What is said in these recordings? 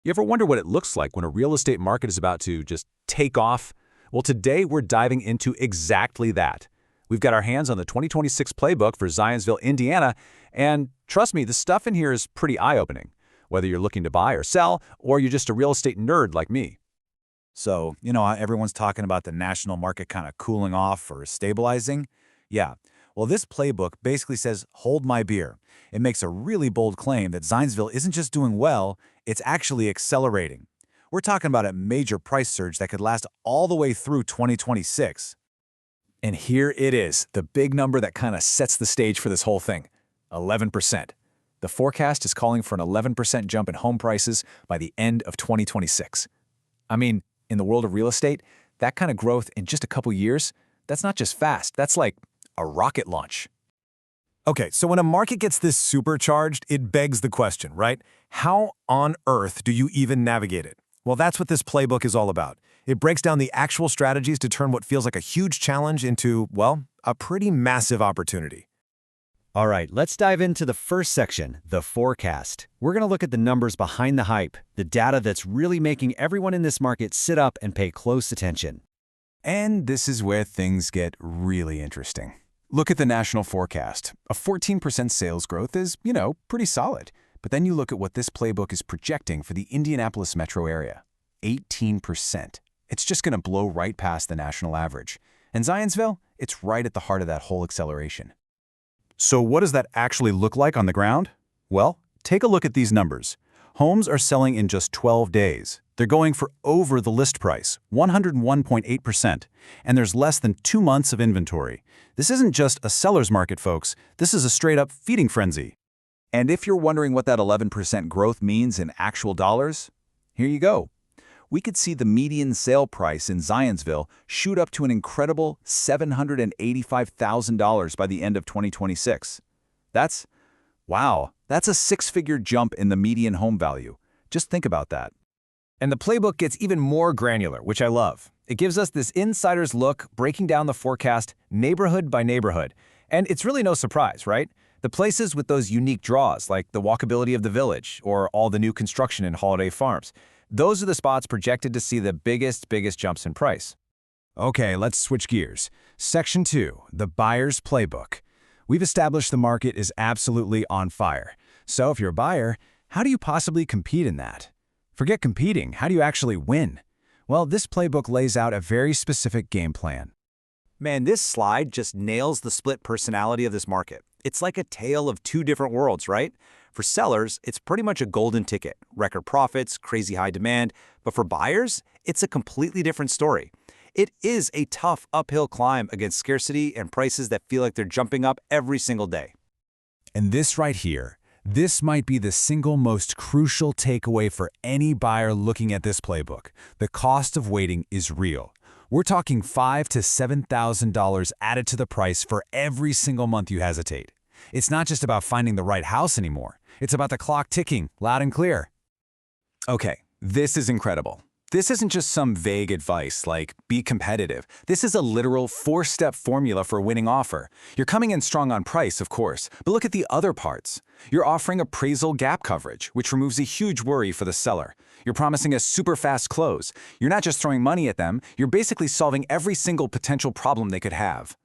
You ever wonder what it looks like when a real estate market is about to just take off? Well, today we're diving into exactly that. We've got our hands on the 2026 Playbook for Zionsville, Indiana, and trust me, the stuff in here is pretty eye-opening, whether you're looking to buy or sell, or you're just a real estate nerd like me. So, everyone's talking about the national market kind of cooling off or stabilizing. Yeah. Well, this playbook basically says, hold my beer. It makes a really bold claim that Zionsville isn't just doing well, it's actually accelerating. We're talking about a major price surge that could last all the way through 2026. And here it is, the big number that kind of sets the stage for this whole thing, 11%. The forecast is calling for an 11% jump in home prices by the end of 2026. I mean, in the world of real estate, that kind of growth in just a couple years, that's not just fast, that's like a rocket launch. Okay, so when a market gets this supercharged, it begs the question, right? How on earth do you even navigate it? Well, that's what this playbook is all about. It breaks down the actual strategies to turn what feels like a huge challenge into, well, a pretty massive opportunity. All right, let's dive into the first section, the forecast. We're going to look at the numbers behind the hype, the data that's really making everyone in this market sit up and pay close attention. And this is where things get really interesting. Look at the national forecast. A 14% sales growth is, pretty solid. But then you look at what this playbook is projecting for the Indianapolis metro area. 18%. It's just going to blow right past the national average. And Zionsville, it's right at the heart of that whole acceleration. So what does that actually look like on the ground? Well, take a look at these numbers. Homes are selling in just 12 days. They're going for over the list price, 101.8%, and there's less than 2 months of inventory. This isn't just a seller's market, folks. This is a straight-up feeding frenzy. And if you're wondering what that 11% growth means in actual dollars, here you go. We could see the median sale price in Zionsville shoot up to an incredible $785,000 by the end of 2026. Wow, that's a six-figure jump in the median home value. Just think about that. And the playbook gets even more granular, which I love. It gives us this insider's look, breaking down the forecast neighborhood by neighborhood. And it's really no surprise, right? The places with those unique draws, like the walkability of the village or all the new construction in Holiday Farms, those are the spots projected to see the biggest jumps in price. Okay, let's switch gears. Section 2, the buyer's playbook. We've established the market is absolutely on fire. So if you're a buyer, how do you possibly compete in that? Forget competing, how do you actually win? Well, this playbook lays out a very specific game plan. Man, this slide just nails the split personality of this market. It's like a tale of two different worlds, right? For sellers, it's pretty much a golden ticket, record profits, crazy high demand. But for buyers, it's a completely different story. It is a tough uphill climb against scarcity and prices that feel like they're jumping up every single day. And this right here, this might be the single most crucial takeaway for any buyer looking at this playbook. The cost of waiting is real. We're talking $5,000 to $7,000 added to the price for every single month you hesitate. It's not just about finding the right house anymore. It's about the clock ticking, loud and clear. Okay, this is incredible. This isn't just some vague advice like, be competitive. This is a literal 4-step formula for a winning offer. You're coming in strong on price, of course, but look at the other parts. You're offering appraisal gap coverage, which removes a huge worry for the seller. You're promising a super fast close. You're not just throwing money at them, you're basically solving every single potential problem they could have.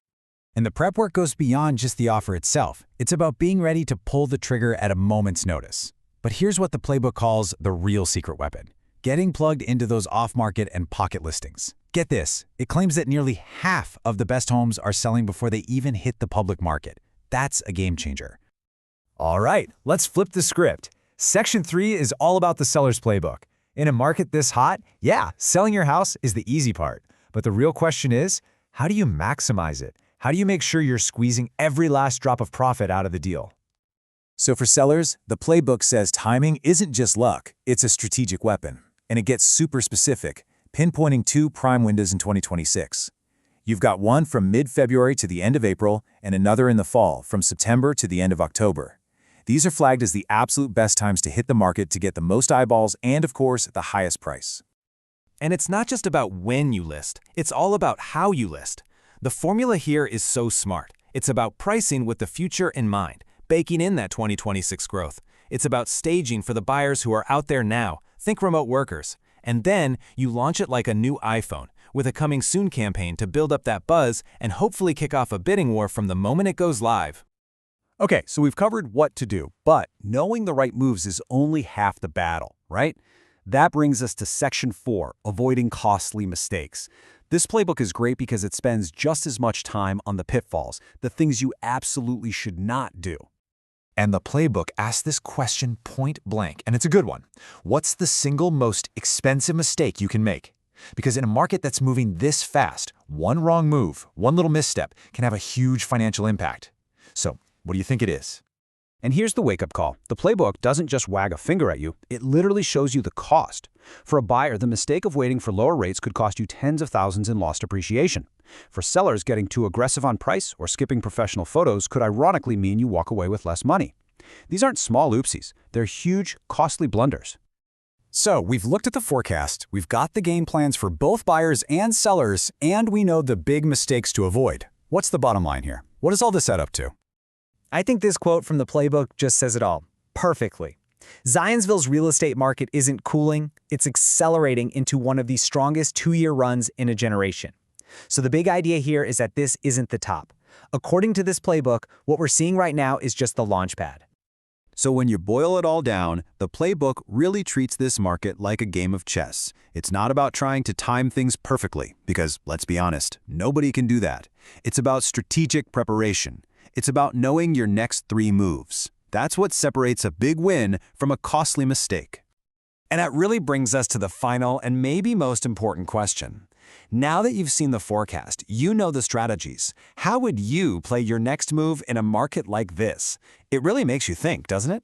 And the prep work goes beyond just the offer itself. It's about being ready to pull the trigger at a moment's notice. But here's what the playbook calls the real secret weapon: getting plugged into those off-market and pocket listings. Get this, it claims that nearly half of the best homes are selling before they even hit the public market. That's a game changer. All right, let's flip the script. Section 3 is all about the seller's playbook. In a market this hot, yeah, selling your house is the easy part. But the real question is, how do you maximize it? How do you make sure you're squeezing every last drop of profit out of the deal? So for sellers, the playbook says timing isn't just luck, it's a strategic weapon. And it gets super specific, pinpointing 2 prime windows in 2026. You've got one from mid-February to the end of April and another in the fall from September to the end of October. These are flagged as the absolute best times to hit the market to get the most eyeballs and, of course, the highest price. And it's not just about when you list, it's all about how you list. The formula here is so smart. It's about pricing with the future in mind, baking in that 2026 growth. It's about staging for the buyers who are out there now, Think remote workers. And then you launch it like a new iPhone, with a coming soon campaign to build up that buzz and hopefully kick off a bidding war from the moment it goes live. Okay, so we've covered what to do, but knowing the right moves is only half the battle, right? That brings us to Section 4, avoiding costly mistakes. This playbook is great because it spends just as much time on the pitfalls, the things you absolutely should not do. And the playbook asks this question point blank, and it's a good one. What's the single most expensive mistake you can make? Because in a market that's moving this fast, one wrong move, one little misstep can have a huge financial impact. So, what do you think it is? And here's the wake-up call. The playbook doesn't just wag a finger at you, it literally shows you the cost. For a buyer, the mistake of waiting for lower rates could cost you tens of thousands in lost appreciation. For sellers, getting too aggressive on price or skipping professional photos could ironically mean you walk away with less money. These aren't small oopsies, they're huge, costly blunders. So, we've looked at the forecast, we've got the game plans for both buyers and sellers, and we know the big mistakes to avoid. What's the bottom line here? What does all this add up to? I think this quote from the playbook just says it all, perfectly. Zionsville's real estate market isn't cooling, it's accelerating into one of the strongest two-year runs in a generation. So the big idea here is that this isn't the top. According to this playbook, what we're seeing right now is just the launch pad. So when you boil it all down, the playbook really treats this market like a game of chess. It's not about trying to time things perfectly, because, let's be honest, nobody can do that. It's about strategic preparation. It's about knowing your next 3 moves. That's what separates a big win from a costly mistake. And that really brings us to the final and maybe most important question. Now that you've seen the forecast, you know the strategies. How would you play your next move in a market like this? It really makes you think, doesn't it?